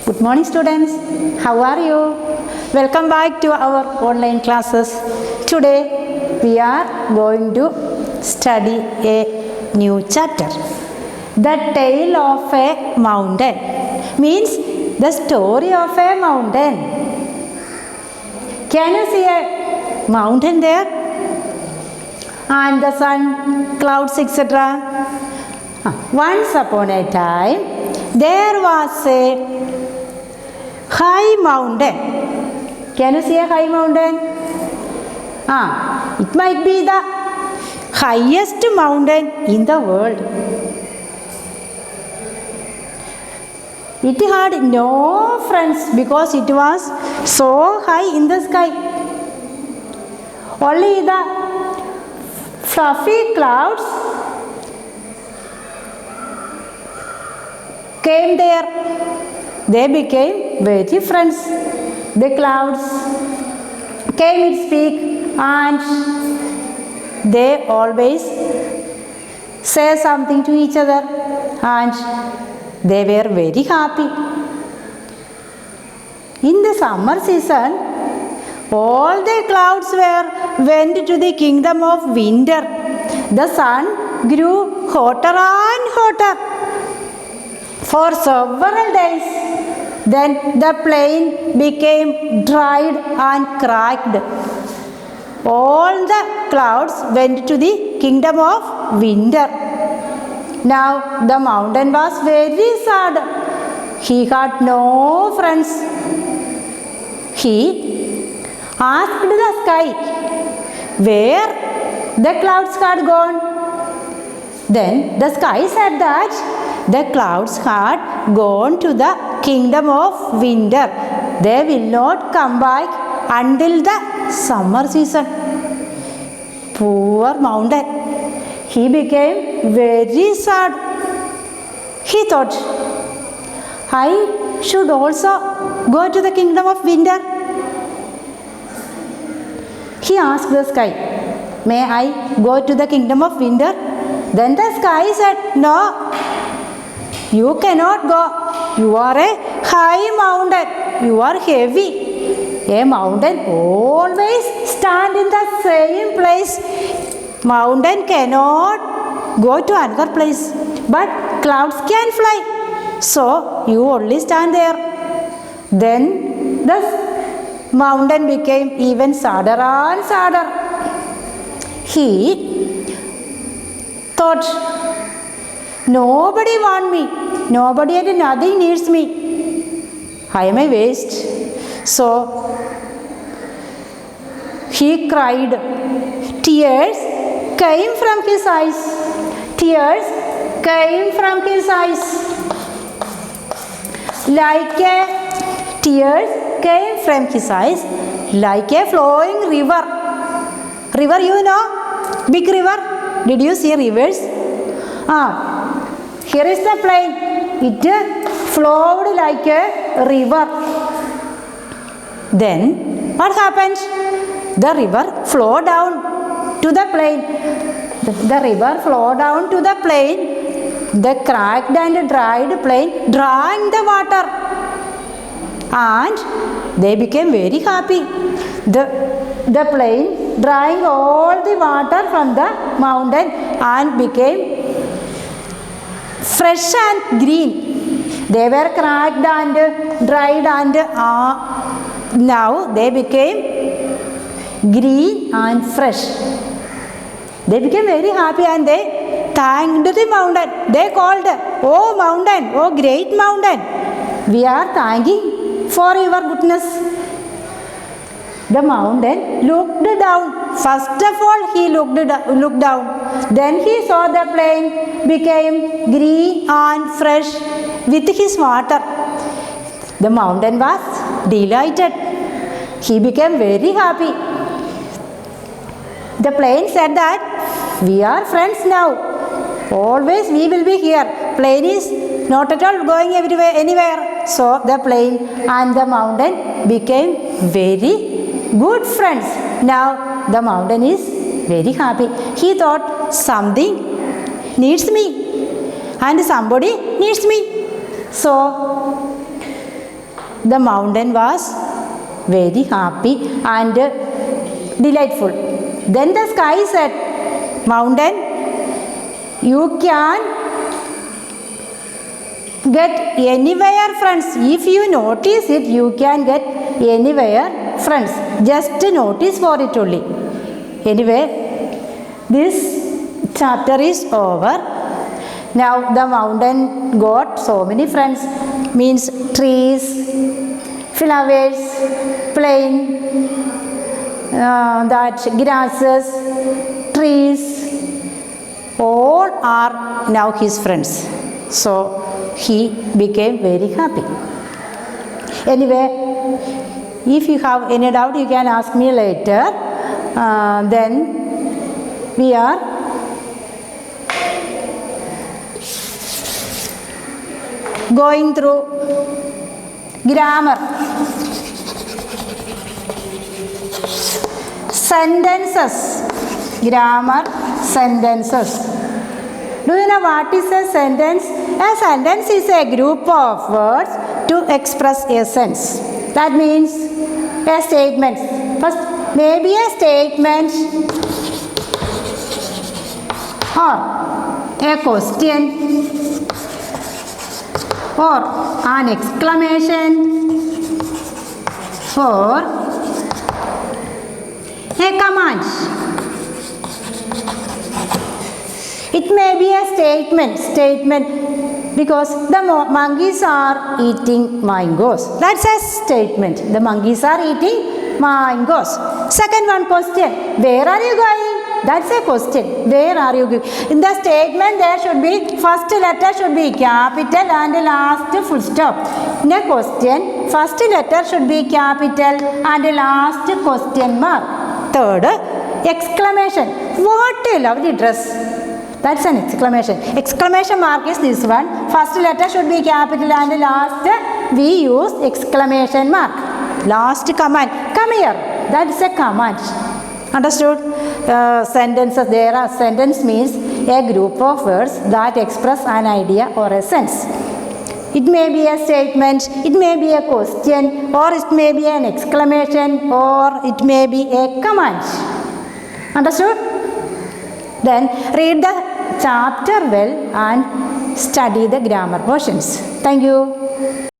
Good morning students, how are you? Welcome back to our online classes. Today we are going to study a new chapter. The Tale of a Mountain means the story of a mountain. Can you see a mountain there? And the sun, clouds, etc. Once upon a time, there was a high mountain. Can you see a high mountain? It might be the highest mountain in the world. It had no friends because it was so high in the sky. Only the fluffy clouds came there. They became very friends. The clouds came its peak and they always say something to each other and they were very happy. In the summer season, all the clouds went to the kingdom of winter. The sun grew hotter and hotter for several days. Then the plain became dried and cracked. All the clouds went to the kingdom of winter. Now the mountain was very sad. He had no friends. He asked the sky where the clouds had gone. Then the sky said that the clouds had gone to the kingdom of winter. They will not come back until the summer season. Poor mountain. He became very sad. He thought, I should also go to the kingdom of winter. He asked the sky, may I go to the kingdom of winter? Then the sky said, no, you cannot go. You are a high mountain. You are heavy. A mountain always stand in the same place. Mountain cannot go to another place. But clouds can fly. So you only stand there. Then the mountain became even sadder and sadder. He thought, nobody wants me. Nobody and nothing needs me. I am a waste. So he cried. Tears came from his eyes. Tears came from his eyes. Tears came from his eyes like a flowing river. River, you know? Big river. Did you see rivers? Here is the plain. It flowed like a river. Then what happened? The river flowed down to the plain. The river flowed down to the plain. The cracked and dried plain drank the water. And they became very happy. The plain drank all the water from the mountain and became fresh and green. They were cracked and dried and now they became green and fresh. They became very happy and they thanked the mountain. They called, oh mountain, oh great mountain, we are thanking for your goodness. The mountain looked down. First of all, he looked down. Then he saw the plain became green and fresh with his water. The mountain was delighted. He became very happy. The plain said that we are friends now. Always we will be here. Plain is not at all going anywhere. So the plain and the mountain became very good friends. Now the mountain is very happy. He thought something needs me and somebody needs me. So the mountain was very happy and delightful. Then the sky said, mountain, you can get anywhere friends. If you notice it, you can get anywhere friends. Just notice for it only. Anyway, this chapter is over. Now the mountain got so many friends, means trees, flowers, plain, that grasses, trees, all are now his friends. So he became very happy. Anyway, if you have any doubt, you can ask me later. Then we are going through grammar. Sentences. Grammar, sentences. Do you know what is a sentence? A sentence is a group of words to express a sense. That means a statement. First, maybe a statement or a question or an exclamation or a command. It may be a statement because the monkeys are eating mangoes. That's a statement. The monkeys are eating mangoes. Second one, question. Where are you going? That's a question. Where are you going? In the statement, there should be first letter should be capital and last full stop. In a question, first letter should be capital and last question mark. Third, exclamation. What a lovely dress. That's an exclamation. Exclamation mark is this one. First letter should be capital and last we use exclamation mark. Last command. Come here. That's a command. Understood? Sentences. There are sentence means a group of words that express an idea or a sense. It may be a statement, it may be a question, or it may be an exclamation, or it may be a command. Understood? Then read the chapter well and study the grammar portions. Thank you.